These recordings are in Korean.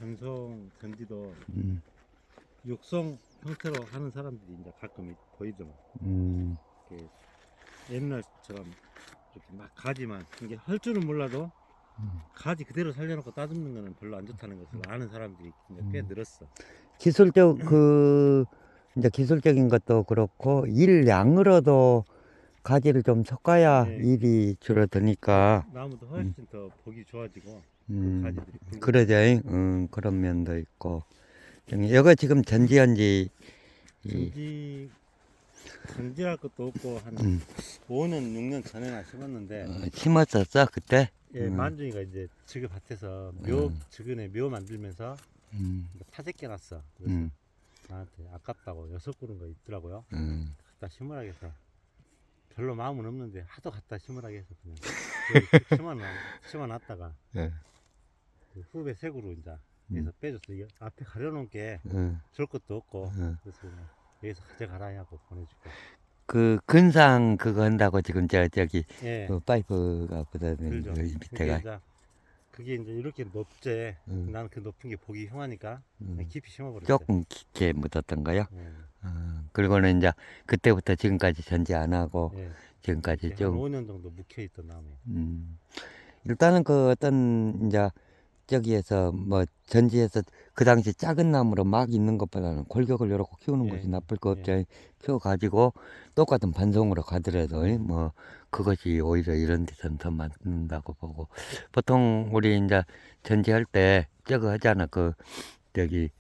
반송 전지도 음, 육성 형태로 하는 사람들이 이제 가끔 보이더만. 음, 이렇게 옛날처럼 이렇게 막 가지만 이게 할 줄은 몰라도 가지 그대로 살려놓고 따듬는 거는 별로 안 좋다는 것을 아는 사람들이 이제 꽤 늘었어. 이제 기술적인 것도 그렇고, 일량으로도 가지를 좀 섞어야 예, 일이 줄어드니까, 나무도 음, 훨씬 더 보기 좋아지고 그 가지들이 그러죠. 굵어지고. 그런 면도 있고. 여기 지금 전지한 지, 이, 전지 전지할 것도 없고 한 음, 5년 6년 전에나 심었는데, 심었었어, 그때? 예, 만중이가 이제 지그 밭에서 음, 지근에 묘 만들면서 음, 이제 파재껴 놨어. 그래서 음, 나한테 아깝다고 6그루인 거 있더라고요. 음. 갖다 심으라 해서 별로 마음은 없는데 하도 갖다 심으라 해서 그냥 그걸 쭉 심어놨다가 예, 그 후배 색으로 이제 음, 여기서 빼줬어. 이게 앞에 가려놓은 게 음, 줄 것도 없고, 음. 그래서 그냥 여기서 가져가라 하고 보내줄게. 그 근상 그거 한다고 지금 저기 예, 그 파이프가 붙어있는 들죠. 그 그게 밑에가. 이제 그게 이제 이렇게 높제. 음, 나는 그 높은 게 보기 흉하니까 그냥 깊이 심어버렸어요. 조금 깊게 묻었던가요? 예, 그리고는 이제 그때부터 지금까지 전지 안 하고 예. 지금까지 이렇게 한 좀 5년 정도 묵혀있던 나무예요. 일단은 그 어떤 이제 저기에서 뭐 전지에서 그 당시 작은 나무로 막 있는 것보다는 골격을 이렇게 키우는 것이 예, 나쁠 거 예, 없죠. 키워가지고 똑같은 반송으로 가더라도 예. 뭐 그것이 오히려 이런 데서는 더 맞는다고 보고 보통 우리 이제 전지할 때 저거 하잖아. 그 저기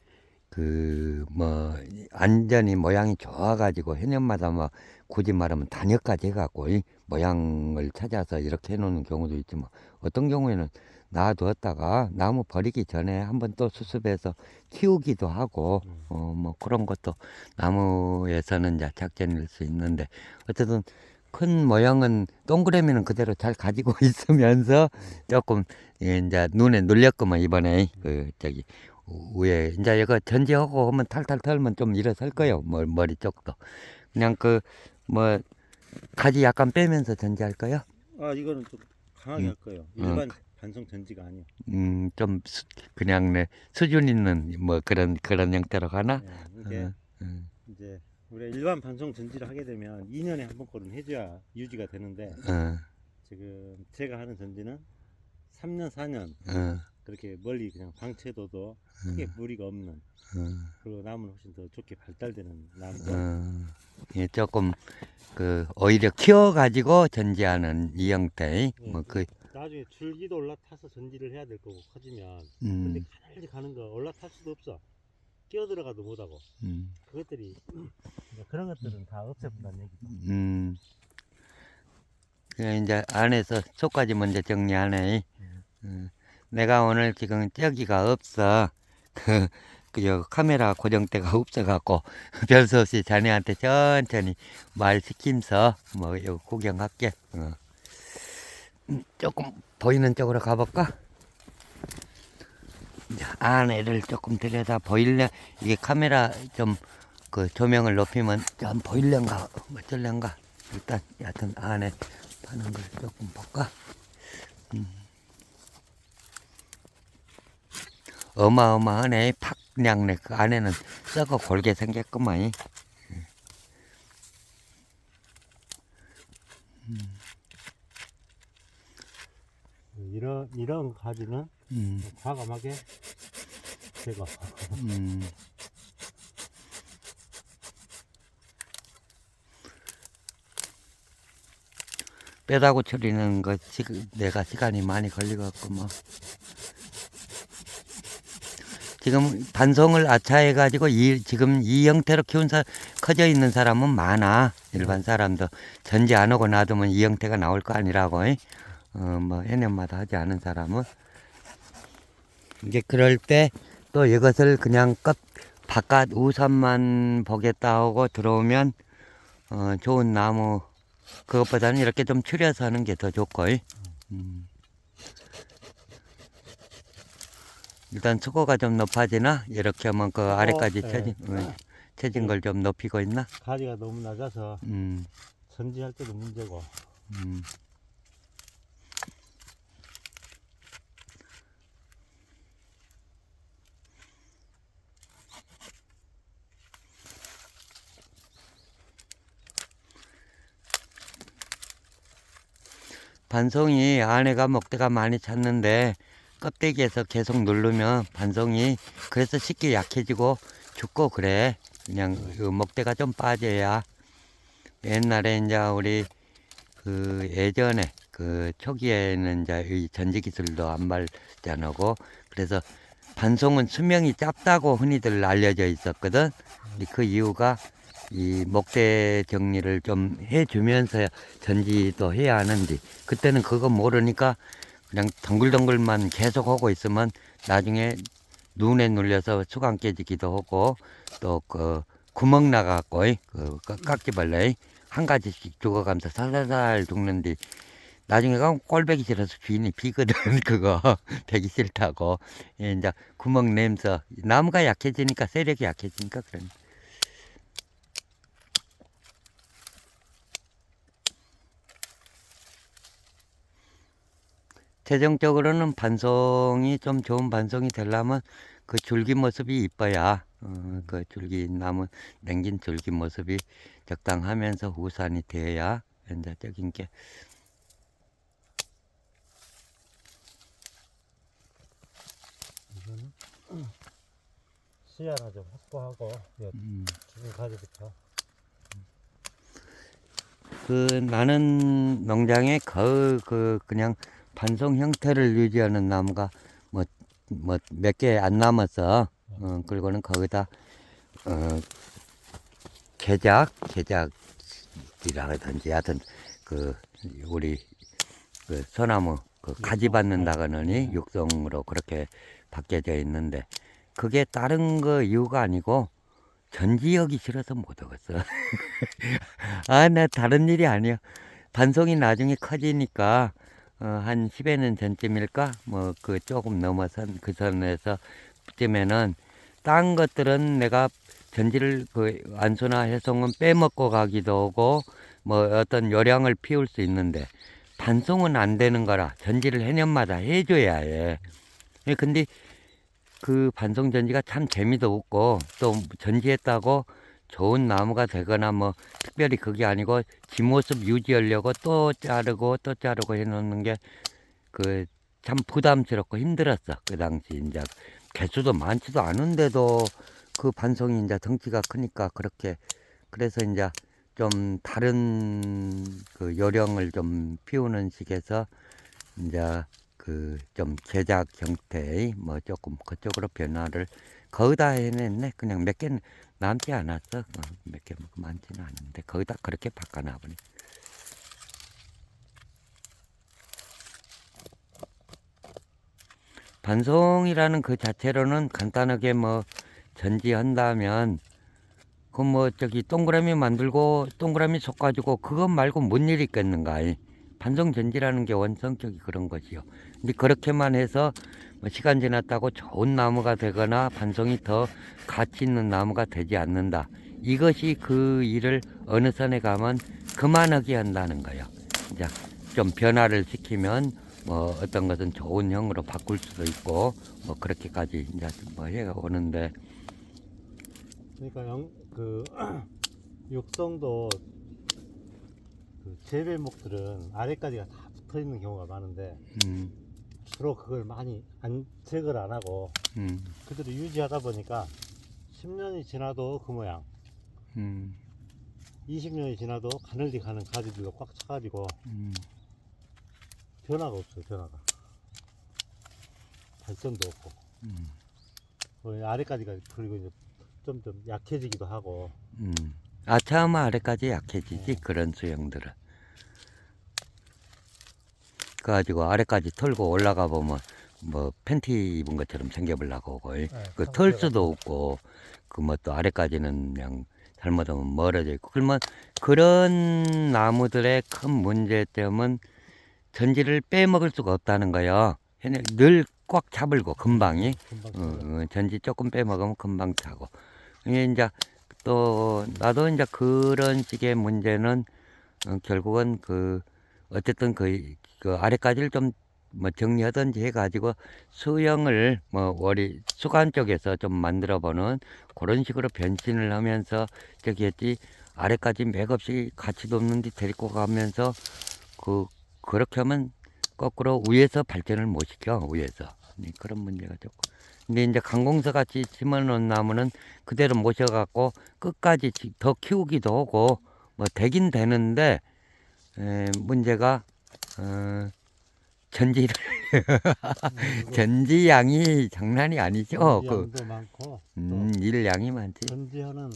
그 뭐 완전히 모양이 좋아가지고 해년마다 뭐 굳이 말하면 단역까지 해갖고 이 모양을 찾아서 이렇게 해놓는 경우도 있지만 어떤 경우에는 놔두었다가 나무 버리기 전에 한번 또 수습해서 키우기도 하고 음. 뭐 그런 것도 나무에서는 이제 작전일 수 있는데 어쨌든 큰 모양은 동그라미는 그대로 잘 가지고 있으면서 조금 이제 눈에 눌렸구만 이번에 그 저기 위에 이제 이거 전지하고 하면 탈탈 털면 좀 일어설 거예요. 머리 쪽도 그냥 그 뭐 가지 약간 빼면서 전지할 거요. 아, 이거는 좀 강하게 음, 할 거예요. 어, 일반 반송 전지가 아니에요. 좀 그냥 네 수준 있는 뭐 그런 형태로 가나. 예, 이게 어, 어, 이제 우리가 일반 반송 전지를 하게 되면 2년에 한 번꼴은 해줘야 유지가 되는데, 어, 지금 제가 하는 전지는 3년 4년 어, 그렇게 멀리 그냥 방치해둬도 크게 무리가 없는, 그리고 나무는 훨씬 더 좋게 발달되는 나무죠. 예, 조금 그 오히려 키워가지고 전지하는 이 형태 예, 뭐그 나중에 줄기도 올라타서 전지를 해야 될 거고 커지면. 근데 음, 가늘게 가는 거 올라탈 수도 없어. 끼어 들어가도 못하고. 그것들이 이제 그런 것들은 다 없애본다는 얘기죠. 음. 그냥 이제 안에서 속까지 먼저 정리하네. 음. 내가 오늘 지금 저기가 없어. 요 카메라 고정대가 없어갖고 별 수 없이 자네한테 천천히 말 시키면서 뭐 요 구경할게. 조금 보이는 쪽으로 가볼까? 이제 안에를 조금 들여다 보일래? 이게 카메라 좀 그 조명을 높이면 좀 보일련가 어쩔련가? 일단 여하튼 안에 파는 걸 조금 볼까? 어마어마하네. 팍 그냥 그 안에는 썩어 골게 생겼구만. 이런 가지는 음, 과감하게 제거. 음. 뼈다구 처리는 거 내가 시간이 많이 걸리겠고 뭐. 지금 반송을 아차해가지고 지금 이 형태로 커져 있는 사람은 많아. 일반 사람도 전지 안 오고 놔두면 이 형태가 나올 거 아니라고. 뭐 해년마다 하지 않은 사람은 이제 그럴 때 또 이것을 그냥 바깥 우선만 보겠다 하고 들어오면 좋은 나무 그것보다는 이렇게 좀 추려서 하는 게 더 좋고. 일단 수고가 좀 높아지나? 이렇게 하면 그 아래까지 예. 쳐진 걸 좀 높이고 있나? 가지가 너무 낮아서 음, 전지할 때도 문제고. 음. 반송이 안에가 먹대가 많이 찼는데 껍데기에서 계속 누르면 반송이 그래서 쉽게 약해지고 죽고 그래. 그냥 그 먹대가 좀 빠져야. 옛날에 이제 우리 그 예전에 그 초기에는 이제 이 전지 기술도 안 발전하고 그래서 반송은 수명이 짧다고 흔히들 알려져 있었거든. 그 이유가 이 목대 정리를 좀 해주면서 전지도 해야 하는데 그때는 그거 모르니까 그냥 덩글덩글만 계속 하고 있으면 나중에 눈에 눌려서 수감 깨지기도 하고 또 그 구멍 나갖고 그 깍지벌레 한 가지씩 죽어가면서 살살살 죽는데 나중에 가면 꼴배기 싫어서 주인이 비거든 그거 배기 싫다고. 예, 이제 구멍 내면서 나무가 약해지니까 세력이 약해지니까 그런. 최종적으로는 반송이 좀 좋은 반송이 되려면 그 줄기 모습이 이뻐야 그 줄기 나무 냉긴 줄기 모습이 적당하면서 후산이 되어야 현자적인 게. 이거는 시야나 좀 확보하고 죽은 가지부터. 그 나는 농장에 거의 그 그냥 반송 형태를 유지하는 나무가 뭐 몇 개 안 남았어. 그리고는 거기다 계작이라든지 하여튼 그 우리 그 소나무 그 가지 받는다거니 육성으로 그렇게 바뀌어져 있는데 그게 다른 거 이유가 아니고 전지하기 싫어서 못 하겠어. 아, 나 다른 일이 아니야. 반송이 나중에 커지니까 한 10에는 전쯤일까? 뭐 그 조금 넘어선 그 선에서 쯤에는 딴 것들은 내가 전지를 그 안수나 해송은 빼먹고 가기도 하고 뭐 어떤 요량을 피울 수 있는데 반송은 안 되는 거라 전지를 해년마다 해줘야 해. 근데 그 반송 전지가 참 재미도 없고 또 전지했다고 좋은 나무가 되거나 뭐 특별히 그게 아니고 지 모습 유지하려고 또 자르고 또 자르고 해놓는 게 그 참 부담스럽고 힘들었어. 그 당시 이제 개수도 많지도 않은데도 그 반송이 이제 덩치가 크니까 그렇게 그래서 이제 좀 다른 그 요령을 좀 피우는 식에서 이제 그 좀 제작 형태의 뭐 조금 그쪽으로 변화를 거의 다 해냈네. 그냥 몇 개 남지 않았어. 몇 개 많지는 않은데 거의 다 그렇게 바꿔놔버리. 반송이라는 그 자체로는 간단하게 뭐 전지한다면 그 뭐 저기 동그라미 만들고 동그라미 섞어가지고 그것 말고 뭔 일이 있겠는가. 반송 전지라는 게 원성격이 그런 것이요. 근데 그렇게만 해서 뭐 시간 지났다고 좋은 나무가 되거나 반송이 더 가치 있는 나무가 되지 않는다. 이것이 그 일을 어느 선에 가면 그만하게 한다는 거예요. 이제 좀 변화를 시키면 뭐 어떤 것은 좋은 형으로 바꿀 수도 있고 뭐 그렇게까지 이제 뭐 해가 오는데. 그러니까 그 육성도 그 재배목들은 아래까지가 다 붙어 있는 경우가 많은데 주로 그걸 많이 제거를 안 하고 그대로 유지하다 보니까 10년이 지나도 그 모양 20년이 지나도 가늘게 가는 가지들로 꽉 차가지고 변화가 없어요. 변화가 발전도 없고 아래까지가 그리고 이제 좀 약해지기도 하고 아차하면 아래까지 약해지지. 그런 수영들은 그래가지고 아래까지 털고 올라가 보면 뭐 팬티 입은 것처럼 생겨보려고 하고 그 털 수도 없고 그 뭐 또 아래까지는 그냥 잘못하면 멀어져 있고 그러면 그런 나무들의 큰 문제점은 전지를 빼먹을 수가 없다는 거예요. 늘 꽉 잡을고 금방이 전지 조금 빼먹으면 금방 차고. 이게 이제 또 나도 이제 그런 식의 문제는 결국은 그 어쨌든 그 아래까지를 좀 뭐 정리하든지 해가지고 수영을 뭐 월이 수간 쪽에서 좀 만들어 보는 그런 식으로 변신을 하면서 저기 했지. 아래까지 맥없이 가치도 없는데 데리고 가면서 그 그렇게 하면 거꾸로 위에서 발전을 못 시켜, 위에서. 그런 문제가 좋고. 근데 이제 강공서 같이 심어놓은 나무는 그대로 모셔갖고 끝까지 더 키우기도 하고, 뭐 되긴 되는데, 문제가, 전지를, 전지양이 장난이 아니죠. 전지양도 많고 일량이 많지. 전지현은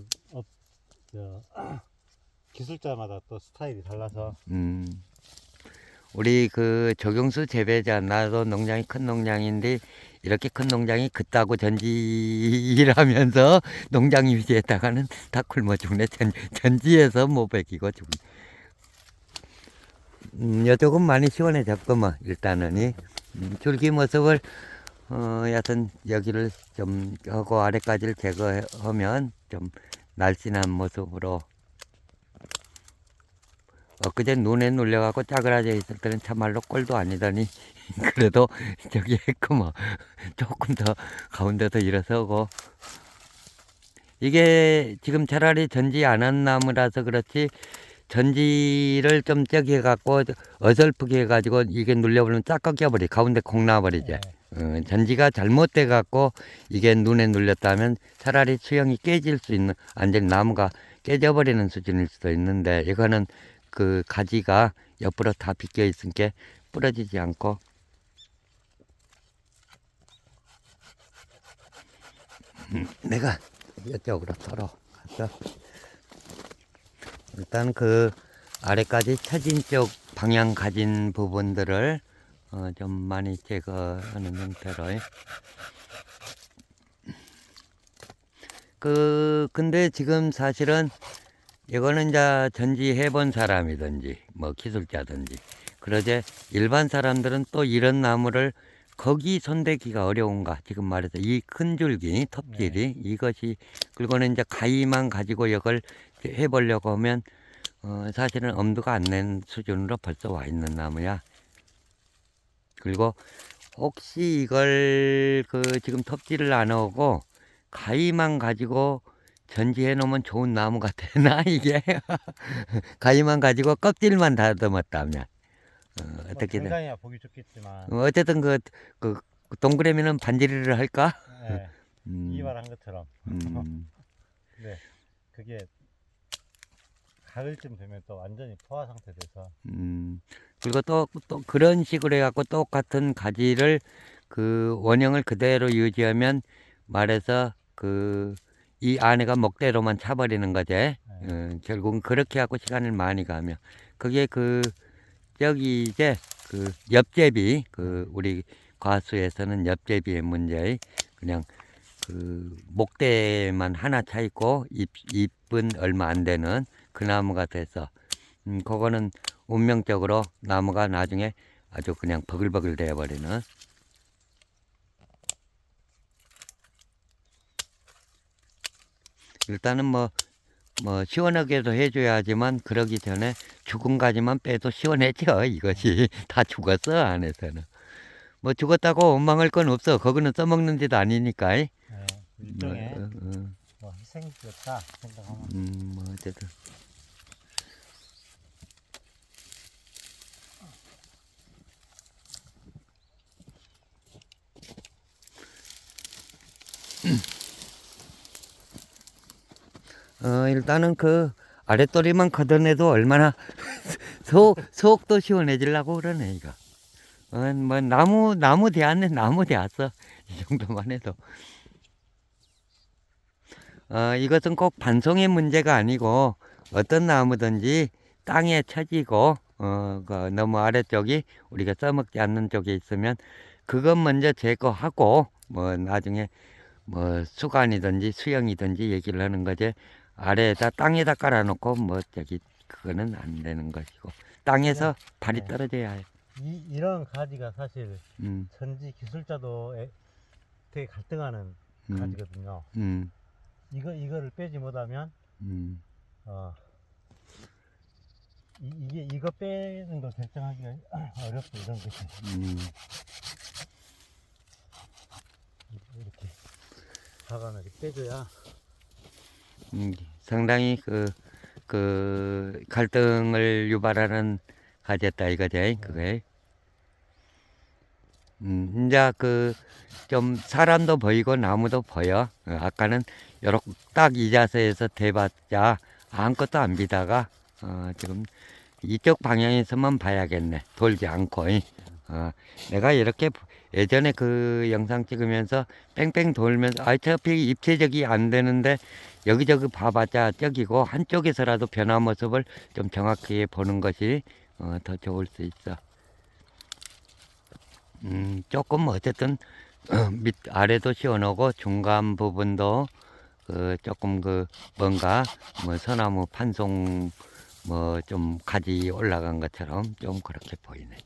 저, 기술자마다 또 스타일이 달라서 우리 그 조경수 재배자, 나도 농장이 큰 농장인데 이렇게 큰 농장이 그따구 전지라면서 농장 유지했다가는 다 굶어 죽네. 전지에서 못 베기고 죽네. 요쪽은 많이 시원해졌구만 일단은. 줄기 모습을 여튼 여기를 좀 하고 아래까지를 제거하면 좀 날씬한 모습으로. 엊그제 눈에 눌려갖고 짜그라져 있을 때는 참말로 꼴도 아니더니 그래도 저기 했구먼. 조금 더 가운데서 일어서고. 이게 지금 차라리 전지 안 한 나무라서 그렇지, 전지를 좀 저기 해갖고 어설프게 해가지고 이게 눌려버리면 쫙 꺾여버리, 가운데 콩 나버리지. 전지가 잘못돼갖고 이게 눈에 눌렸다면 차라리 수영이 깨질 수 있는, 완전히 나무가 깨져버리는 수준일 수도 있는데, 이거는 그 가지가 옆으로 다 비껴 있으니까 부러지지 않고. 내가 이쪽으로 털어 갔어. 일단 그 아래까지 처진 쪽 방향 가진 부분들을 좀 많이 제거하는 형태로. 근데 지금 사실은 이거는 이제 전지해본 사람이든지 뭐 기술자든지 그러지, 일반 사람들은 또 이런 나무를 거기 손대기가 어려운가. 지금 말해서 이 큰 줄기 톱질이 이것이, 그리고는 이제 가위만 가지고 이걸 해보려고 하면 사실은 엄두가 안 낸 수준으로 벌써 와 있는 나무야. 그리고 혹시 이걸 지금 톱질을 안 하고 가위만 가지고 전지해 놓으면 좋은 나무가 되나 이게? 가위만 가지고 껍질만 다듬었다면 어떻게 돼? 당장이야 보기 좋겠지만 어쨌든 그 동그라미는 반지리를 할까? 네, 이발한 것처럼. 네, 그게 가을쯤 되면 또 완전히 포화 상태 돼서. 그리고 또 그런 식으로 해갖고 똑같은 가지를 그 원형을 그대로 유지하면 말해서 이 안에가 먹대로만 차버리는 거지. 결국은 그렇게 하고 시간을 많이 가며, 그게 저기 이제 엽제비, 우리 과수에서는 엽제비의 문제, 그냥 목대만 하나 차 있고 잎은 얼마 안 되는 그 나무가 돼서, 그거는 운명적으로 나무가 나중에 아주 그냥 버글버글 되어버리는. 일단은 뭐 시원하게도 해줘야 하지만, 그러기 전에 죽은 가지만 빼도 시원해져. 이것이 다 죽었어 안에서는. 뭐 죽었다고 원망할 건 없어. 거기는 써먹는 데도 아니니까. 네, 일종의 뭐 희생이었다 생각하면. 뭐 어쨌든. 일단은 아랫도리만 걷어내도 얼마나 속도 시원해지려고 그러네 이거. 뭐 나무 대았네. 나무 대았어. 이 정도만 해도. 이것은 꼭 반송의 문제가 아니고, 어떤 나무든지 땅에 처지고 너무 아래쪽이 우리가 써먹지 않는 쪽에 있으면 그것 먼저 제거하고, 뭐 나중에 뭐 수간이든지 수영이든지 얘기를 하는 거지, 아래에다 땅에다 깔아놓고 뭐 그거는 안 되는 것이고, 땅에서 발이 떨어져야 해. 이런 가지가 사실 전지 기술자도 되게 갈등하는 가지거든요. 이거를 빼지 못하면 이거 빼는 걸 결정하기가 어렵고, 이런 것이. 이렇게 박아는 빼줘야. 상당히 갈등을 유발하는 가졌다 이거지, 그게. 이제 좀 사람도 보이고 나무도 보여. 아까는 요렇게 딱 이 자세에서 대봤자 아무것도 안 비다가, 지금 이쪽 방향에서만 봐야겠네. 돌지 않고. 내가 이렇게 예전에 그 영상 찍으면서 뺑뺑 돌면서 어차피 입체적이 안 되는데 여기저기 봐봤자 저기고 한쪽에서라도 변화 모습을 좀 정확히 보는 것이 더 좋을 수 있어. 조금 어쨌든 밑 아래도 시원하고 중간 부분도 조금 뭔가 뭐 소나무 판송 뭐 좀 가지 올라간 것처럼 좀 그렇게 보이네.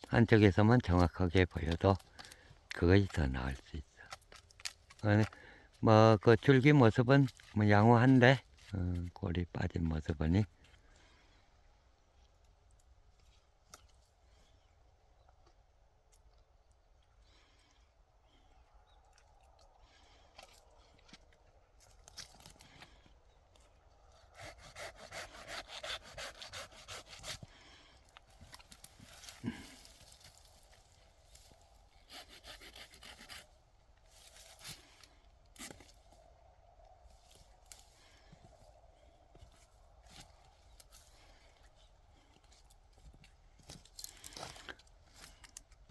한쪽에서만 정확하게 보여도 그것이 더 나을 수 있어. 뭐 그 줄기 모습은 뭐 양호한데 골이 빠진 모습은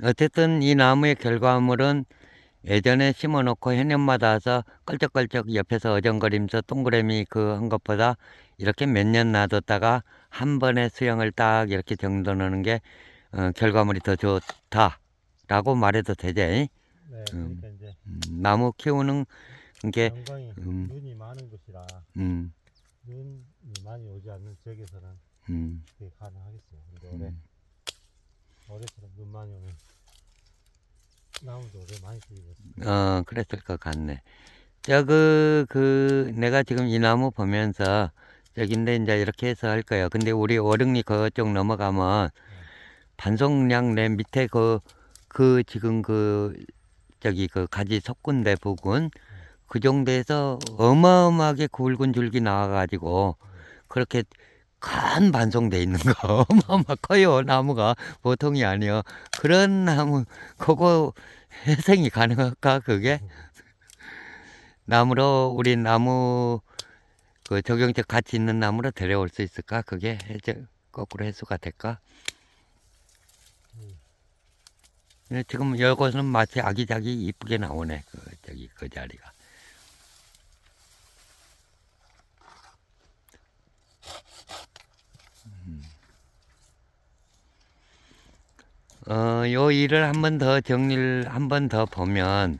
어쨌든 이 나무의 결과물은 예전에 심어놓고 해년마다 와서 껄쩍껄쩍 옆에서 어정거리면서 동그라미 한 것보다 이렇게 몇 년 놔뒀다가 한 번에 수영을 딱 이렇게 정도 넣는 게 결과물이 더 좋다라고 말해도 되지. 네, 그러니까 이제 나무 키우는 게 영광이 눈이 많은 곳이라 눈이 많이 오지 않는 지역에서는 그게 가능하겠어요. 근데 올해처럼 눈 많이 오는 나무도 올해 많이 들리겠습니다. 그랬을 것 같네. 내가 지금 이 나무 보면서 저긴데 이제 이렇게 해서 할 거예요. 근데 우리 오릉리 그쪽 넘어가면 반송량 내 밑에 지금 저기 가지 석군대 부근 그 정도에서 어마어마하게 굵은 줄기 나와가지고 그렇게 큰 반송돼 있는 거 어마어마 커요. 나무가 보통이 아니요. 그런 나무 그거 회생이 가능할까 그게? 나무로 우리 나무 적용적 가치 있는 나무로 데려올 수 있을까? 그게 거꾸로 해소가 될까? 지금 여기서는 마치 아기자기 이쁘게 나오네. 그 자리가. 요 일을 한 번 더 정리를 한 번 더 보면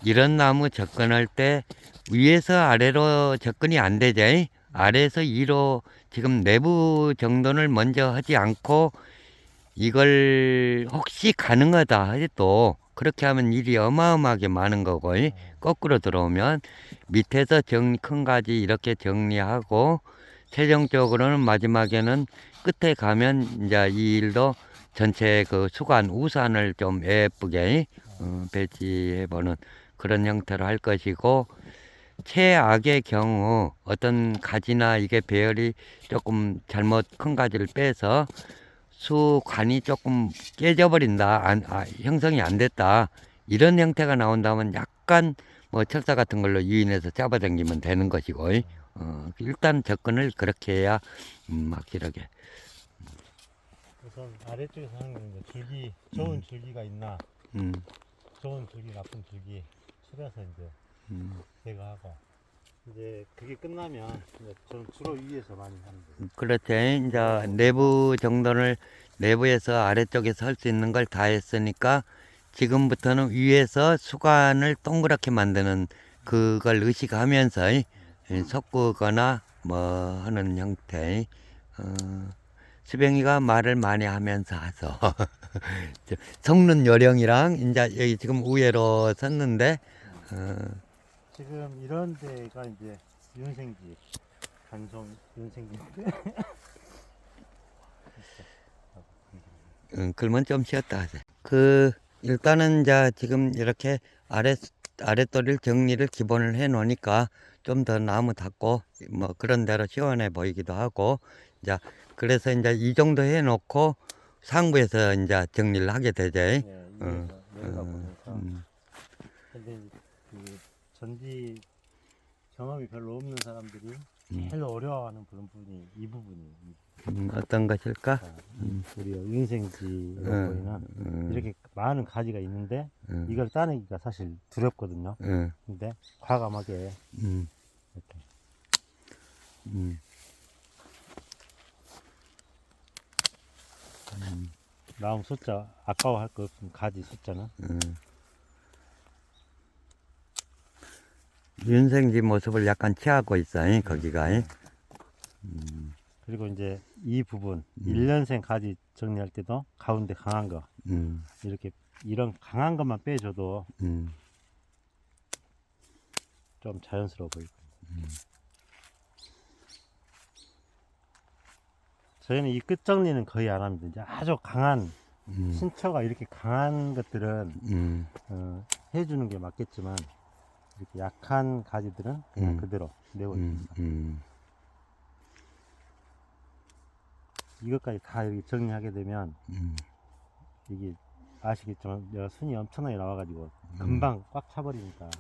이런 나무 접근할 때 위에서 아래로 접근이 안 되죠. 아래에서 위로 지금 내부 정돈을 먼저 하지 않고 이걸 혹시 가능하다 해도 그렇게 하면 일이 어마어마하게 많은 거고 거꾸로 들어오면 밑에서 큰 가지 이렇게 정리하고 최종적으로는 마지막에는 끝에 가면 이제 이 일도 전체 수관 우산을 좀 예쁘게 배치해보는 그런 형태로 할 것이고 최악의 경우 어떤 가지나 이게 배열이 조금 잘못 큰 가지를 빼서 수관이 조금 깨져버린다, 형성이 안 됐다 이런 형태가 나온다면 약간 뭐 철사 같은 걸로 유인해서 잡아당기면 되는 것이고 일단 접근을 그렇게 해야 확실하게. 우선 아래쪽에서 하는 건 이제 줄기 좋은 줄기가 있나 좋은 줄기 나쁜 줄기 추려서 이제 제거하고 이제 그게 끝나면 이제 저는 주로 위에서 많이 하는데 그렇지. 이제 내부 정돈을 내부에서 아래쪽에서 할 수 있는 걸 다 했으니까 지금부터는 위에서 수관을 동그랗게 만드는 그걸 의식하면서 섞거나 뭐 하는 형태. 수병이가 말을 많이 하면서 하서 성능 요령이랑 이제 여기 지금 우회로 섰는데 지금 이런 데가 이제 윤생지 단성 윤생지인데 그러면 좀 쉬었다 하세요. 일단은 이제 지금 이렇게 아랫도리를 정리를 기본을 해 놓으니까 좀 더 나무 닫고 뭐 그런 대로 시원해 보이기도 하고, 이제 그래서 이제 이 정도 해 놓고 상부에서 이제 정리를 하게 되죠. 예, 어, 위에서 내려가 보면서. 음, 근데 그 전지 경험이 별로 없는 사람들이 제일 어려워하는 그런 부분이 이 부분이에요. 어떤 것일까? 자, 우리가 인생지로 보이는 이렇게 많은 가지가 있는데 이걸 따내기가 사실 두렵거든요. 근데 과감하게 음, 이렇게 음, 나무 숫자 아까워할 거 없으면 가지 숫자는 윤생지 모습을 약간 취하고 있어, 거기가. 그리고 이제 이 부분 1년생 가지 정리할 때도 가운데 강한 거 이렇게 이런 강한 것만 빼줘도 좀 자연스러워 보이고 저희는 이 끝 정리는 거의 안 합니다. 이제 아주 강한 신처가 이렇게 강한 것들은 해주는 게 맞겠지만 이렇게 약한 가지들은 그냥 그대로 내버립니다. 이것까지 다 이렇게 정리하게 되면 이게 아시겠지만 내가 순이 엄청나게 나와가지고 금방 꽉 차버리니까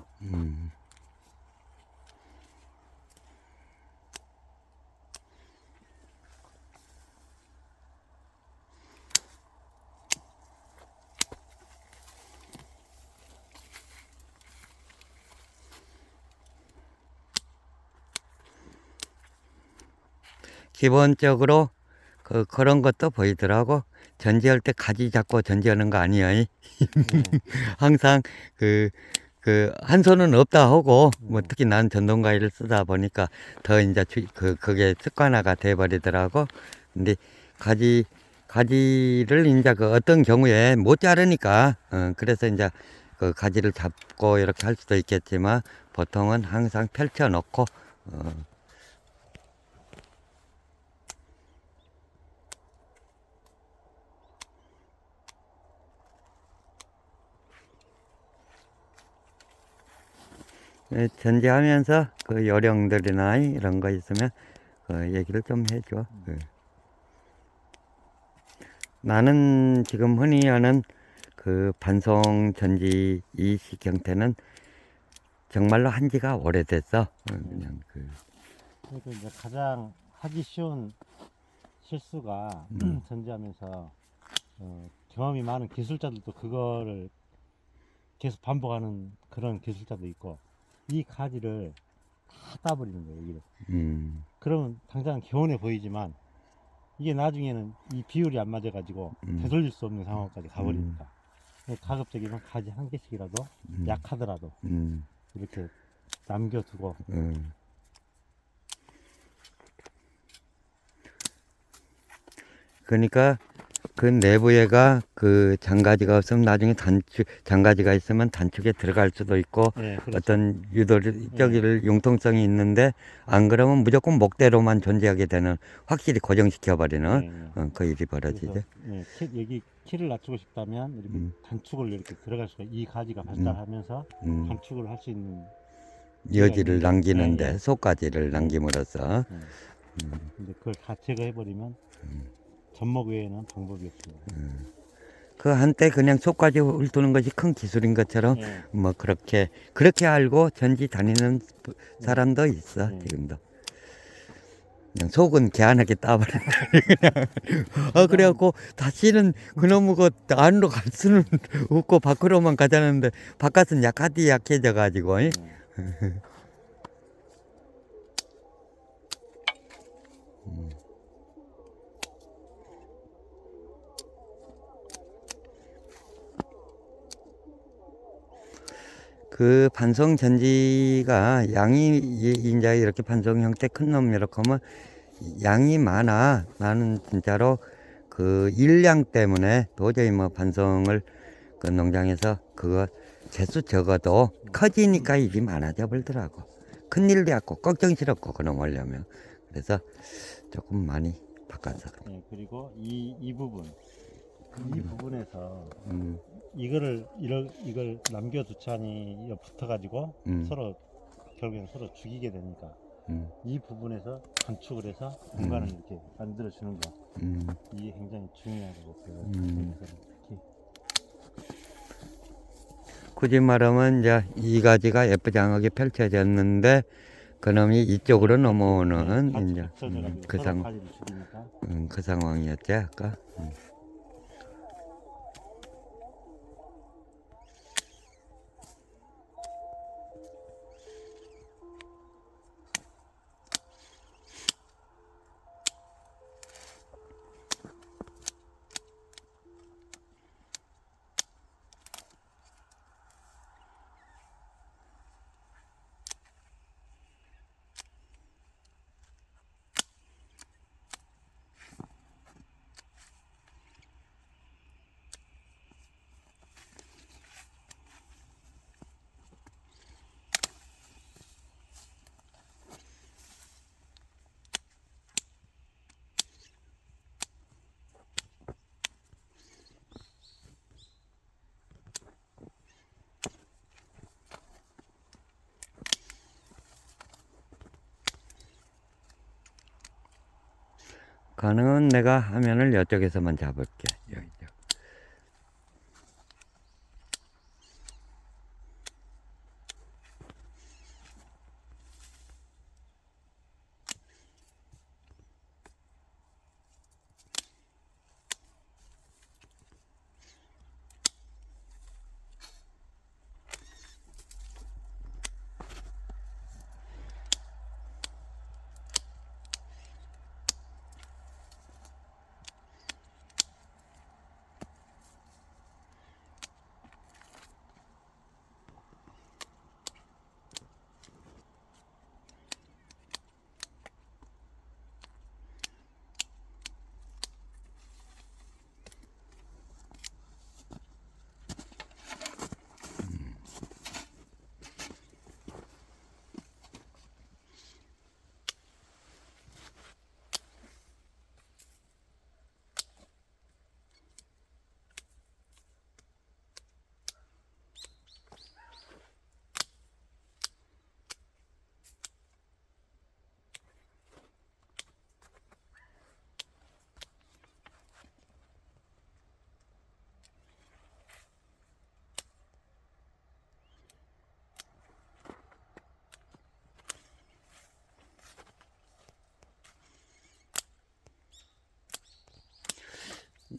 기본적으로 그런 것도 보이더라고. 전지할 때 가지 잡고 전지하는 거 아니야. 항상 한 손은 없다 하고, 뭐 특히 난 전동가위를 쓰다 보니까 더 이제 그게 습관화가 돼 버리더라고. 근데 가지를 이제 그 어떤 경우에 못 자르니까, 그래서 이제 그 가지를 잡고 이렇게 할 수도 있겠지만, 보통은 항상 펼쳐 놓고, 전지하면서 그 요령들이나 이런 거 있으면 얘기를 좀 해줘. 나는 지금 흔히 하는 그 반송 전지 이 형태는 정말로 한 지가 오래됐어. 그냥 그러니까 이제 가장 하기 쉬운 실수가 전지하면서 경험이 많은 기술자들도 그거를 계속 반복하는 그런 기술자도 있고 이 가지를 다 따버리는 거예요. 여기를. 그러면 당장 개운해 보이지만 이게 나중에는 이 비율이 안 맞아가지고 되돌릴 수 없는 상황까지 가버리니까 가급적이면 가지 한 개씩이라도 약하더라도 이렇게 남겨두고 그러니까 그 내부에가 그 장가지가 없으면 나중에 장가지가 있으면 단축에 들어갈 수도 있고, 네, 그렇죠. 어떤 유도적일 융통성이 있는데, 안 그러면 무조건 목대로만 존재하게 되는, 확실히 고정시켜 버리는 그 일이 벌어지죠. 여기 키를 낮추고 싶다면 이렇게 단축을 이렇게 들어갈 수가 이 가지가 발달하면서 단축을 할 수 있는 여지를 있는데, 남기는데 속가지를 남김으로써. 근데 그걸 다 제거해버리면 접목 외에는 방법이 없습니다. 그 한때 그냥 속까지 훑는 것이 큰 기술인 것처럼 예. 뭐 그렇게 알고 전지 다니는 사람도 있어. 지금도 그냥 속은 개안하게 따버려. 그냥 그래갖고 다시는 그놈의 거 안으로 갈 수는 없고 밖으로만 가자는데 바깥은 약해져 가지고. 그 반송 전지가 양이 이제 이렇게 반송 형태 큰 놈 이렇게 하면 양이 많아. 나는 진짜로 그 일량 때문에 도저히 뭐 반송을 그 농장에서 그거 개수 적어도 커지니까 일이 많아져 버리더라고. 큰 일도 없고 걱정스럽고 그놈 하려면. 그래서 조금 많이 바꿨어. 그리고 이 부분 이 부분에서 음, 이걸 남겨두자니 붙어가지고 음. 서로 결국엔 서로 죽이게 되니까 음, 이 부분에서 건축을 해서 공간을 이렇게 만들어주는 거 이게 굉장히 중요하다고 보여요. 여기서는 특히. 굳이 말하면 이제 이 가지가 예쁘장하게 펼쳐졌는데 그놈이 이쪽으로 넘어오는 같이 이제 붙여져가지고 그 서로 가지를 죽이니까. 그 상황이었지 아까. 가능은 내가 화면을 이쪽에서만 잡을게. 여기.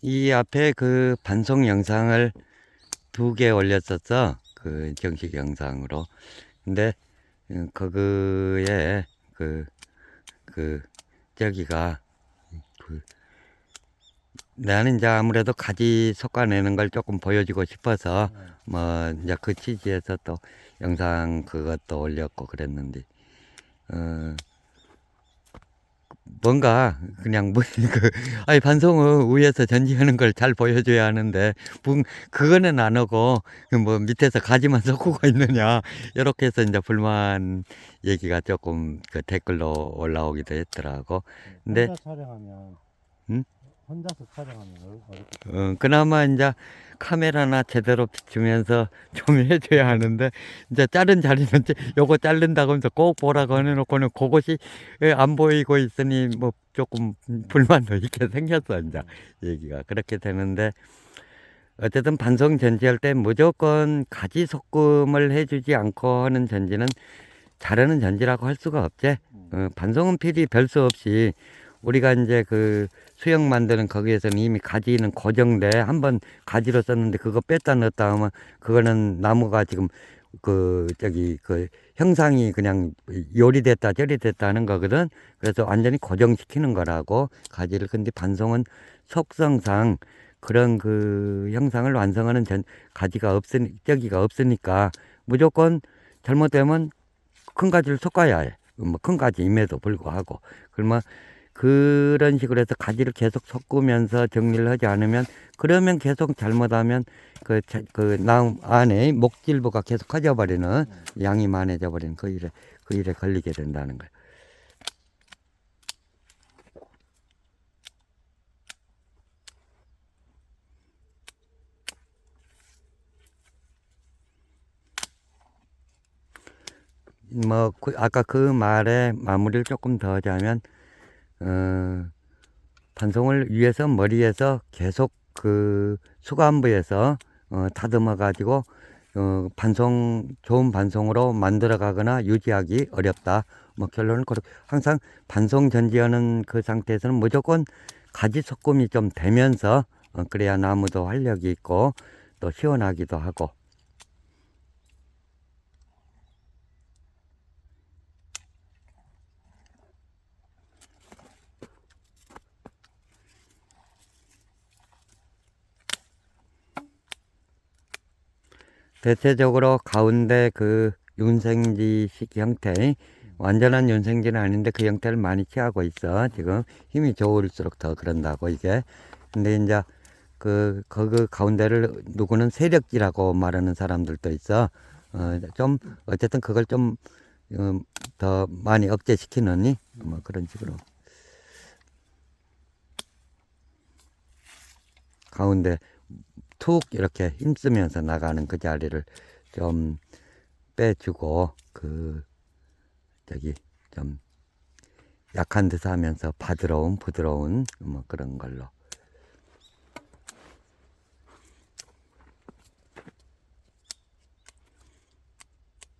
이 앞에 그 반송 영상을 2개 올렸었어. 그 정식 영상으로. 근데 거기에 저기가 그 나는 이제 아무래도 가지 솎아내는 걸 조금 보여주고 싶어서 뭐 이제 그 취지에서 또 영상 그것도 올렸고 그랬는데 뭔가 그냥 아니 반송을 위에서 전지하는 걸 잘 보여줘야 하는데 그거는 안 하고 뭐 밑에서 가지만 섞고 있느냐 이렇게 해서 이제 불만 얘기가 조금 그 댓글로 올라오기도 했더라고. 근데 혼자 촬영하면 음? 혼자서 촬영하면 어렵겠죠. 그나마 이제 카메라나 제대로 비추면서 좀 해줘야 하는데, 이제 자른 자리는 요거 자른다고 하면서 꼭 보라고 해놓고는 그것이 안 보이고 있으니 뭐 조금 불만도 있게 생겼어, 이제 얘기가. 그렇게 되는데, 어쨌든 반송 전지할 때 무조건 가지 섞음을 해주지 않고 하는 전지는 자르는 전지라고 할 수가 없지. 반송은 필히 별 수 없이 우리가 이제 그 수영 만드는 거기에서는 이미 가지는 고정돼. 한번 가지로 썼는데 그거 뺐다 넣었다 하면 그거는 나무가 지금 그 형상이 그냥 요리 됐다 저리 됐다 하는 거거든. 그래서 완전히 고정시키는 거라고 가지를. 근데 반송은 속성상 그런 그 형상을 완성하는 가지가 저기가 없으니까 무조건 잘못되면 큰 가지를 섞어야 해. 뭐 큰 가지임에도 불구하고. 그러면 그런 식으로 해서 가지를 계속 섞으면서 정리를 하지 않으면, 그러면 계속 잘못하면 그 나무 안에 목질부가 계속 커져 버리는, 양이 많아져 버리는 그 일에 걸리게 된다는 거예요. 뭐 아까 그 말에 마무리를 조금 더 하자면 반송을 위해서 머리에서 계속 그 수간부에서 다듬어 가지고 좋은 반송으로 만들어 가거나 유지하기 어렵다. 뭐 결론은 그렇고 항상 반송 전지하는 그 상태에서는 무조건 가지 섞음이 좀 되면서 그래야 나무도 활력이 있고 또 시원하기도 하고. 대체적으로 가운데 그 윤생지식 형태, 완전한 윤생지는 아닌데 그 형태를 많이 취하고 있어. 지금 힘이 좋을수록 더 그런다고 이게. 근데 이제 그 가운데를 누구는 세력지라고 말하는 사람들도 있어. 좀 어쨌든 그걸 좀 더 많이 억제시키느니 뭐 그런 식으로 가운데 툭 이렇게 힘쓰면서 나가는 그 자리를 좀 빼주고 그 저기 좀 약한 듯 하면서 부드러운 뭐 그런 걸로.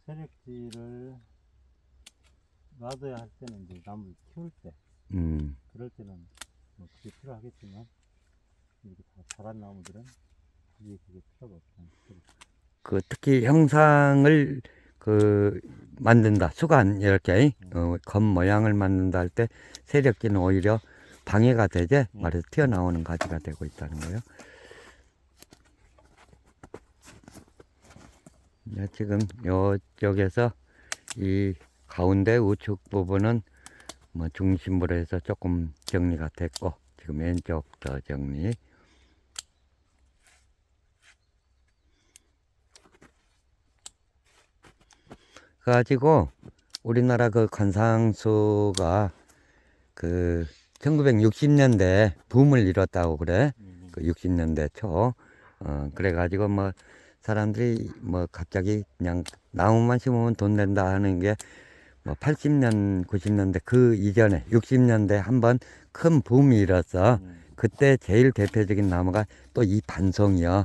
세력지를 놔둬야 할 때는 이제 나무를 키울 때, 그럴 때는 뭐 그게 필요하겠지만 이렇게 다 자란 나무들은 그게 필요가 없다는 거죠. 그 특히 형상을 그 만든다 수간 이렇게 검 모양을 만든다 할 때 세력지는 오히려 방해가 되지 말해서 튀어나오는 가지가 되고 있다는 거예요. 네, 지금 이쪽에서 이 가운데 우측 부분은 뭐 중심부로 해서 조금 정리가 됐고 지금 왼쪽 더 정리. 가지고 우리나라 그 관상수가 그 1960년대 붐을 이뤘다고 그래. 그 60년대 초. 그래가지고 뭐 사람들이 뭐 갑자기 그냥 나무만 심으면 돈 낸다 하는 게 뭐 80년, 90년대 그 이전에 60년대 한번 큰 붐이 일었어. 그때 제일 대표적인 나무가 또 이 반송이요.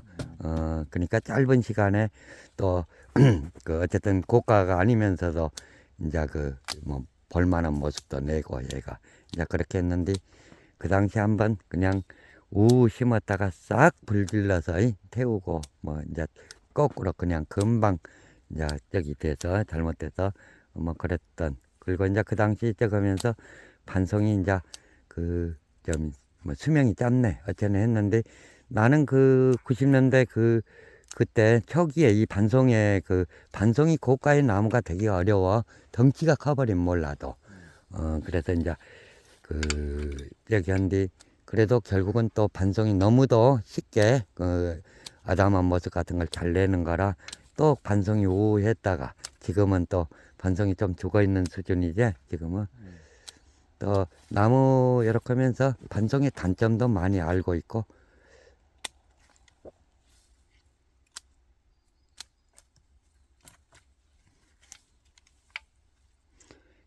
그러니까 짧은 시간에 또 그 어쨌든 고가가 아니면서도 이제 그 뭐 볼만한 모습도 내고 얘가 이제 그렇게 했는데 그 당시 한번 그냥 우우 심었다가 싹 불질러서 태우고 뭐 이제 거꾸로 그냥 금방 이제 저기 돼서 잘못돼서 뭐 그랬던. 그리고 이제 그 당시 저거면서 반송이 이제 그 좀 뭐 수명이 짧네 어쩌네 했는데 나는 그 90년대 그때 초기에 이 반송에 그 반송이 고가의 나무가 되게 어려워. 덩치가 커버리면 몰라도. 그래서 이제 그 여기 한뒤 그래도 결국은 또 반송이 너무도 쉽게 그 아담한 모습 같은 걸 잘 내는 거라 또 반송이 우했다가 지금은 또 반송이 좀 죽어 있는 수준이지 지금은. 또 나무 이렇게 하면서 반송의 단점도 많이 알고 있고.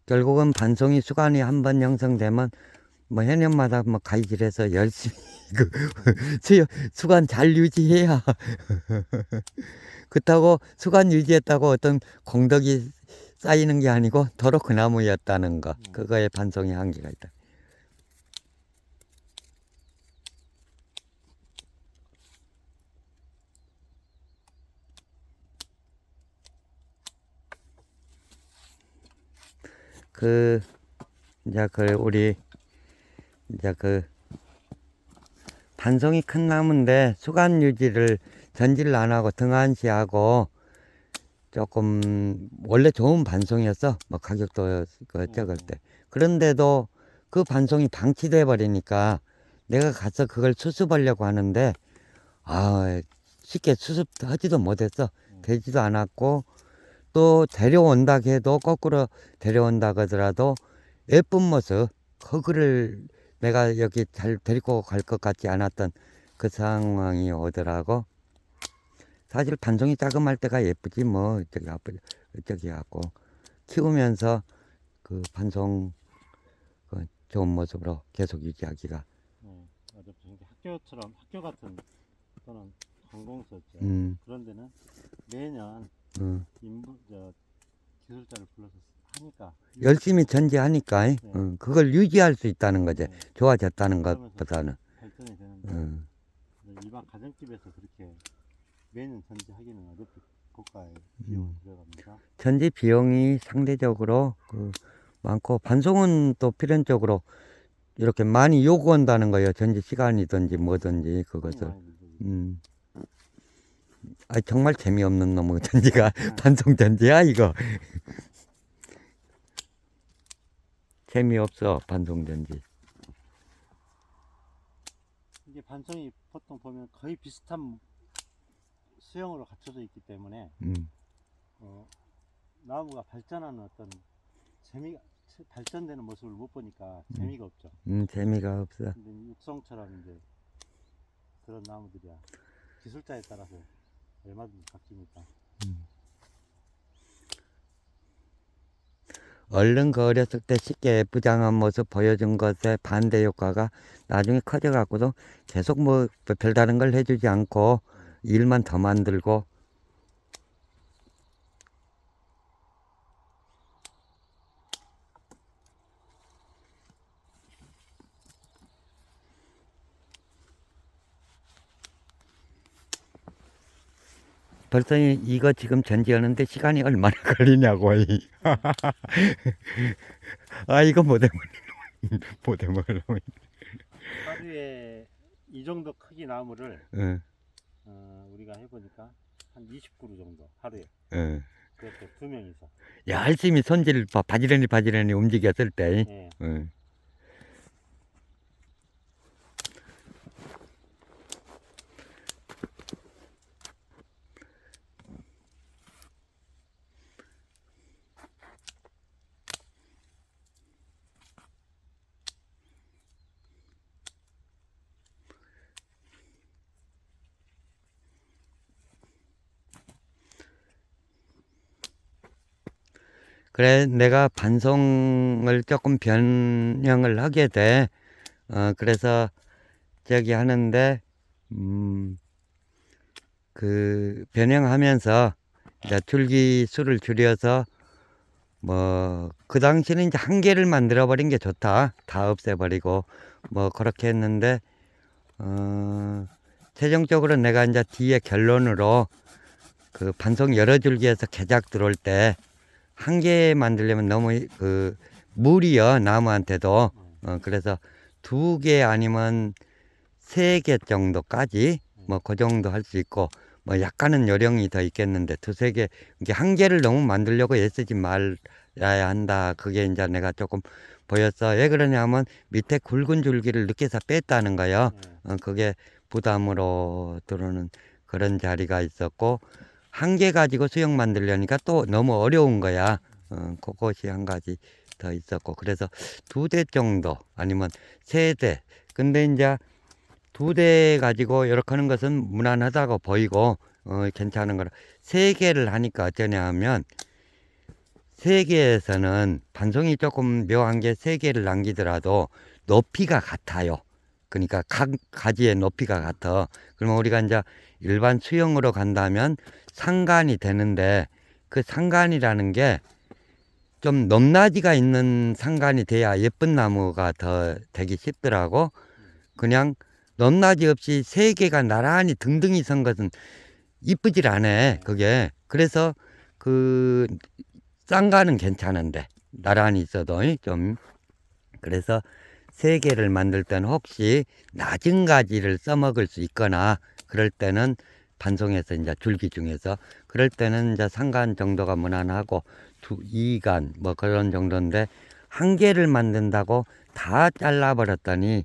결국은 반송이 수간이 한번 형성되면 뭐 해년마다 뭐 가위질해서 열심히 그 수간 잘 유지해야 그렇다고 수간 유지했다고 어떤 공덕이 쌓이는 게 아니고 도로 그 나무였다는 거. 그거에 반송의 한계가 있다. 그 이제 그 우리 이제 그 반송이 큰 나무인데 수간 유지를 전지를 안 하고 등한시하고 조금 원래 좋은 반송이었어. 뭐 가격도 그 적을 때. 그런데도 그 반송이 방치돼 버리니까 내가 가서 그걸 수습하려고 하는데 쉽게 수습하지도 못했어. 되지도 않았고 또 데려온다 해도 거꾸로 데려온다 하더라도 예쁜 모습 그거를 내가 여기 잘 데리고 갈 것 같지 않았던 그 상황이 오더라고. 사실 반송이 자그마할 때가 예쁘지 뭐 저기 갖고 키우면서 그 반송 그 좋은 모습으로 계속 유지하기가. 네, 어차피 학교처럼 학교 같은 또는 관공서죠. 그런 데는 매년 기술자를 불러서 하니까 열심히 전지하니까 네. 그걸 유지할 수 있다는 거지. 네. 좋아졌다는 그러면서 것보다는. 발전이 되는데 일반 가정집에서 그렇게 매년 전지하기는 어차피 고가의 비용을 들어갑니다. 전지 비용이 상대적으로 그 많고 반송은 또 필연적으로 이렇게 많이 요구한다는 거예요. 전지 시간이든지 뭐든지 그것을. 많이 들죠. 아 정말 재미없는 놈의 전지가 반송 전지야 이거. 재미없어 반송 전지. 이게 반송이 보통 보면 거의 비슷한 수형으로 갖춰져 있기 때문에 나무가 발전하는 어떤 재미가 발전되는 모습을 못 보니까 재미가 없죠. 재미가 없어. 근데 육성처럼 이제 그런 나무들이야 기술자에 따라서 얼마든지 바뀝니까. 얼른 그 어렸을 때 쉽게 예쁘장한 모습 보여준 것의 반대 효과가 나중에 커져갖고도 계속 뭐 별다른 걸 해주지 않고 일만 더 만들고. 벌써 이거 지금 전지하는데 시간이 얼마나 걸리냐고. 아 이거 못 해먹으려면. 하루에 이 정도 크기 나무를 응, 우리가 해보니까 한 20그루 정도 하루에. 응. 그것도 2명이서. 열심히 손질 바지런히 움직였을 때. 네. 응. 그래 내가 반송을 조금 변형을 하게 돼. 그래서 저기 하는데 그 변형하면서 이제 줄기 수를 줄여서 뭐 그 당시는 이제 한 개를 만들어 버린 게 좋다. 다 없애버리고 뭐 그렇게 했는데 최종적으로 내가 이제 뒤에 결론으로 그 반송 여러 줄기에서 개작 들어올 때 한 개 만들려면 너무 그 무리여 나무한테도. 그래서 2개 아니면 3개 정도까지 뭐 그 정도 할 수 있고 뭐 약간은 요령이 더 있겠는데 2-3개 이게 한 개를 너무 만들려고 애쓰지 말아야 한다. 그게 이제 내가 조금 보였어. 왜 그러냐면 밑에 굵은 줄기를 늦게서 뺐다는 거요. 그게 부담으로 들어오는 그런 자리가 있었고 한 개 가지고 수영 만들려니까 또 너무 어려운 거야. 그것이 한 가지 더 있었고 그래서 2대 정도 아니면 3대. 근데 이제 2대 가지고 이렇게 하는 것은 무난하다고 보이고 괜찮은 거라 3개를 하니까 어쩌냐 하면 3개에서는 반송이 조금 묘한 게 3개를 남기더라도 높이가 같아요. 그러니까 각 가지의 높이가 같아. 그러면 우리가 이제 일반 수영으로 간다면 상간이 되는데 그 상간이라는 게 좀 높낮이가 있는 상간이 돼야 예쁜 나무가 더 되기 쉽더라고. 그냥 높낮이 없이 3개가 나란히 등등이 선 것은 이쁘질 않아 그게. 그래서 그 쌍가는 괜찮은데 나란히 있어도 좀. 그래서 3개를 만들 때는 혹시 낮은 가지를 써먹을 수 있거나 그럴 때는 반송해서 이제 줄기 중에서 그럴 때는 이제 상간 정도가 무난하고 2간 뭐 그런 정도인데 한 개를 만든다고 다 잘라버렸더니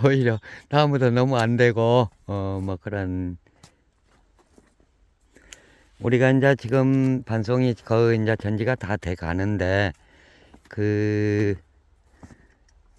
오히려 나무도 너무 안 되고 뭐 그런. 우리가 이제 지금 반송이 거의 이제 전지가 다 돼 가는데 그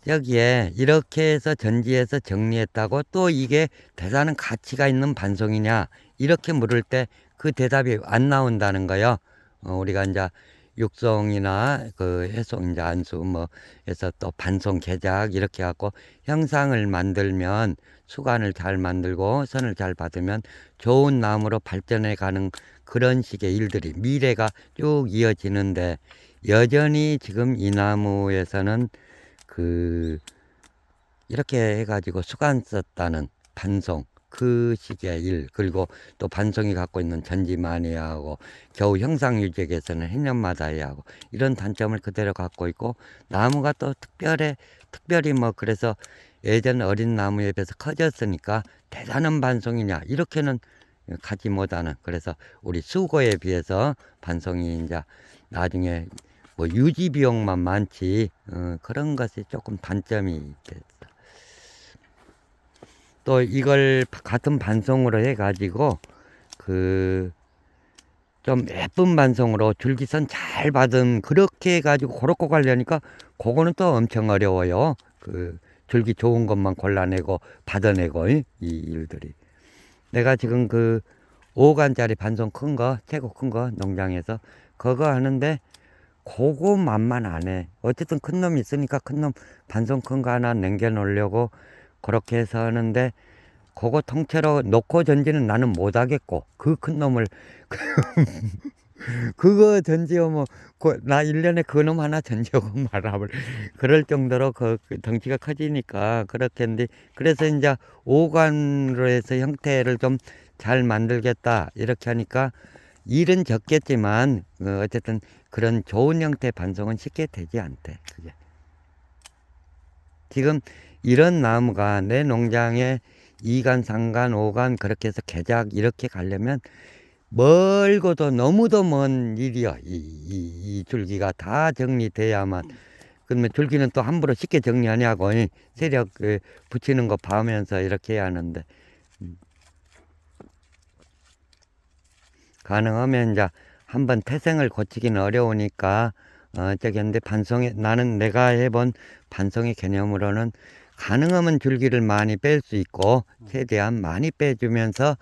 여기에 이렇게 해서 전지해서 정리했다고 또 이게 대단한 가치가 있는 반송이냐 이렇게 물을 때 그 대답이 안 나온다는 거요. 우리가 이제 육성이나 그 해송 이제 안수 뭐 해서 또 반송 개작 이렇게 갖고 형상을 만들면 수관을 잘 만들고 선을 잘 받으면 좋은 나무로 발전해 가는 그런 식의 일들이 미래가 쭉 이어지는데 여전히 지금 이 나무에서는 그 이렇게 해가지고 수관 썼다는 반송 그 식의 일 그리고 또 반송이 갖고 있는 전지만이하고 겨우 형상 유지에서는 해년마다 해야 하고 이런 단점을 그대로 갖고 있고 나무가 또 특별히 뭐 그래서 예전 어린 나무에 비해서 커졌으니까 대단한 반송이냐 이렇게는 가지 못하는 그래서 우리 수고에 비해서 반송이 이제 나중에 뭐 유지 비용만 많지 그런 것이 조금 단점이 됐어. 또 이걸 같은 반송으로 해가지고 그 좀 예쁜 반송으로 줄기선 잘 받은 그렇게 해가지고 그렇게 관리하니까 그거는 또 엄청 어려워요. 그 줄기 좋은 것만 골라내고 받아내고 이 일들이. 내가 지금 그 5간짜리 반송 큰 거, 최고 큰 거 농장에서 그거 하는데 그거만만 안 해. 어쨌든 큰 놈이 있으니까 큰 놈 반송 큰 거 하나 남겨 놓으려고 그렇게 해서 하는데 그거 통째로 놓고 전지는 나는 못 하겠고 그 큰 놈을 그거 전지하면 나 1년에 그 놈 하나 전지하고 말아볼 그럴 정도로 그 덩치가 커지니까 그렇게 했는데 그래서 이제 5관으로 해서 형태를 좀 잘 만들겠다 이렇게 하니까 일은 적겠지만 어쨌든 그런 좋은 형태 반송은 쉽게 되지 않대. 그게 지금 이런 나무가 내 농장에 2간, 3간, 5간 그렇게 해서 개작 이렇게 가려면 멀고도 너무도 먼 일이야. 이 줄기가 다 정리돼야만. 그러면 줄기는 또 함부로 쉽게 정리하냐고 세력 붙이는 거 봐면서 이렇게 해야 하는데 가능하면 이제 한번 태생을 고치기는 어려우니까 저기 근데 반송에 나는 내가 해본 반송의 개념으로는 가능하면 줄기를 많이 뺄 수 있고 최대한 많이 빼주면서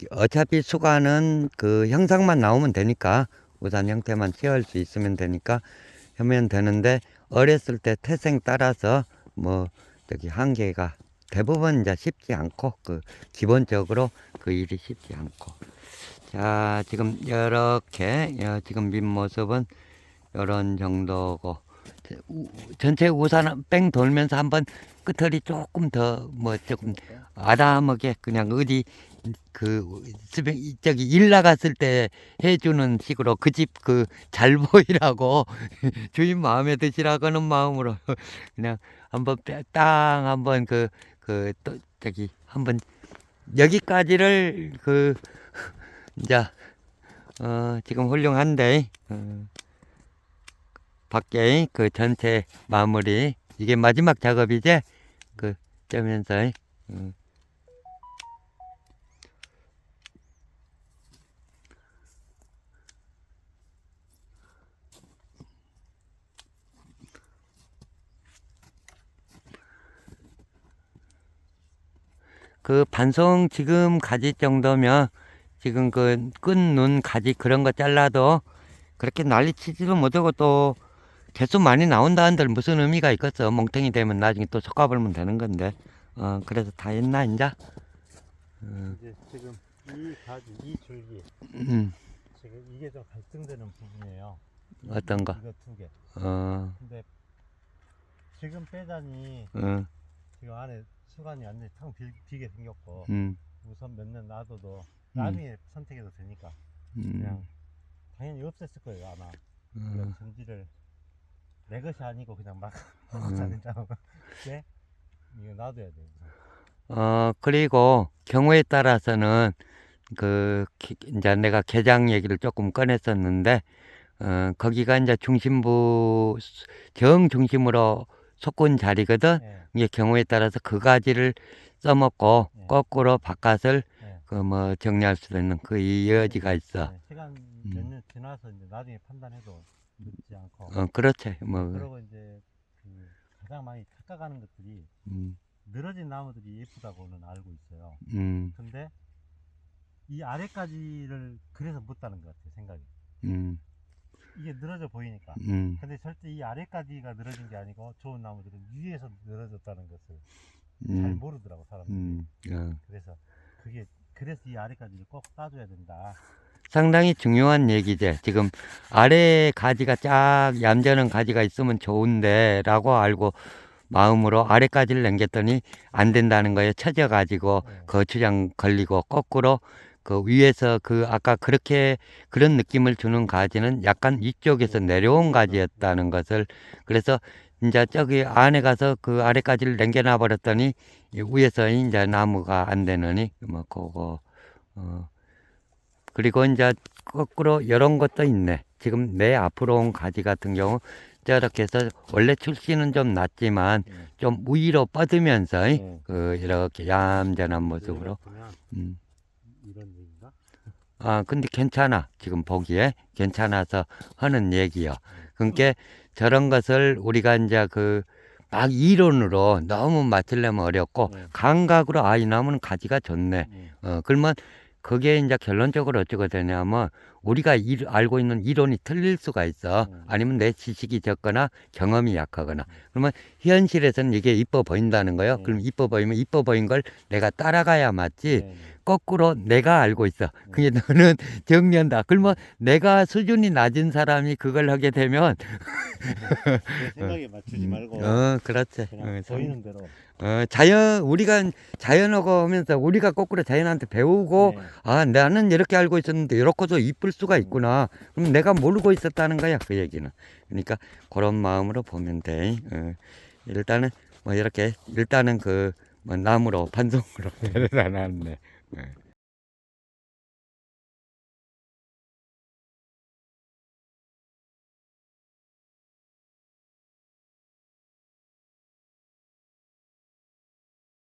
어차피 수가는 그 형상만 나오면 되니까 우산 형태만 취할 수 있으면 되니까 하면 되는데 어렸을 때 태생 따라서 뭐 저기 한계가 대부분 이제 쉽지 않고 그 기본적으로 그 일이 쉽지 않고 자 지금 이렇게 지금 밑모습은 이런 정도고 전체 우산 뺑 돌면서 한번 끝털이 조금 더 뭐 조금 아담하게 그냥 어디 그 저기 일 나갔을 때 해주는 식으로 그 집 그 잘 보이라고 주인 마음에 드시라고는 마음으로 그냥 한번 땅 한번 또 저기 한번 여기까지를 그 이제 지금 훌륭한데 밖에 그 전체 마무리 이게 마지막 작업이지 그 쩌면서 그 반송 지금 가지 정도면 지금 그 끈, 눈, 가지 그런 거 잘라도 그렇게 난리치지도 못하고 또 개수 많이 나온다 한들 무슨 의미가 있겠어. 몽탱이 되면 나중에 또 솎아버리면 되는 건데. 그래서 다 했나 이제? 이제 지금 이 가지, 이 줄기 지금 이게 좀 갈등되는 부분이에요. 어떤 거? 이거 두 개. 어, 근데 지금 빼자니 어, 지금 안에 수간이 완전히 텅 비게 생겼고 우선 몇 년 놔둬도 나중에 선택해도 되니까 그냥 당연히 없앴을 거예요 아마. 그러니까 전지를 내 것이 아니고 그냥 막 자는다고. 네? 이거 놔둬야 돼요. 그리고 경우에 따라서는 이제 내가 개장 얘기를 조금 꺼냈었는데, 거기가 이제 정중심으로 속군 자리거든. 네. 이게 경우에 따라서 그 가지를 써먹고 네. 거꾸로 바깥을 네. 뭐 정리할 수도 있는 그 여지가 있어. 네. 시간 몇 년 지나서 이제 나중에 판단해도 늦지 않고. 그렇지. 뭐, 그리고 이제 그 가장 많이 착각하는 것들이 늘어진 나무들이 예쁘다고는 알고 있어요. 근데 이 아래까지를 그래서 못 따는 것 같아요 생각이. 이게 늘어져 보이니까. 근데 절대 이 아래까지가 늘어진 게 아니고 좋은 나무들은 위에서 늘어졌다는 것을 잘 모르더라고 사람들이. 그래서 그래서 이 아래까지를 꼭 따줘야 된다. 상당히 중요한 얘기제. 지금 아래 가지가 쫙 얌전한 가지가 있으면 좋은데 라고 알고 마음으로 아래까지를 남겼더니 안 된다는 거에 처져가지고 거추장 걸리고 거꾸로 그 위에서 그 아까 그렇게 그런 느낌을 주는 가지는 약간 위쪽에서 내려온 가지였다는 것을, 그래서 이제 저기 안에 가서 그 아래까지를 남겨놔 버렸더니 위에서 이제 나무가 안 되느니 뭐 그거 그리고 이제 거꾸로 이런 것도 있네. 지금 내 앞으로 온 가지 같은 경우 저렇게 해서 원래 출시는 좀 낮지만 좀 위로 뻗으면서 그 이렇게 얌전한 모습으로. 음. 이런 얘기인가? 아 근데 괜찮아. 지금 보기에 괜찮아서 하는 얘기요. 그러니까 저런 것을 우리가 이제 그 막 이론으로 너무 맞추려면 어렵고 감각으로 아 이 나무는 가지가 좋네. 그러면 그게 이제 결론적으로 어쩌게 되냐면 우리가 알고 있는 이론이 틀릴 수가 있어. 아니면 내 지식이 적거나 경험이 약하거나. 그러면 현실에서는 이게 이뻐 보인다는 거예요. 그럼 이뻐 보이면 이뻐 보인 걸 내가 따라가야 맞지. 거꾸로 내가 알고 있어. 그게 너는 정리한다. 그러면 내가 수준이 낮은 사람이 그걸 하게 되면 내 생각에 맞추지 말고 그렇지. 그냥 보이는 대로. 우리가 자연하고 하면서 우리가 거꾸로 자연한테 배우고, 아, 나는 이렇게 알고 있었는데, 이렇게도 이쁠 수가 있구나. 그럼 내가 모르고 있었다는 거야, 그 얘기는. 그러니까, 그런 마음으로 보면 돼. 일단은, 뭐, 이렇게, 일단은 뭐 나무로, 반송으로 내려놨네.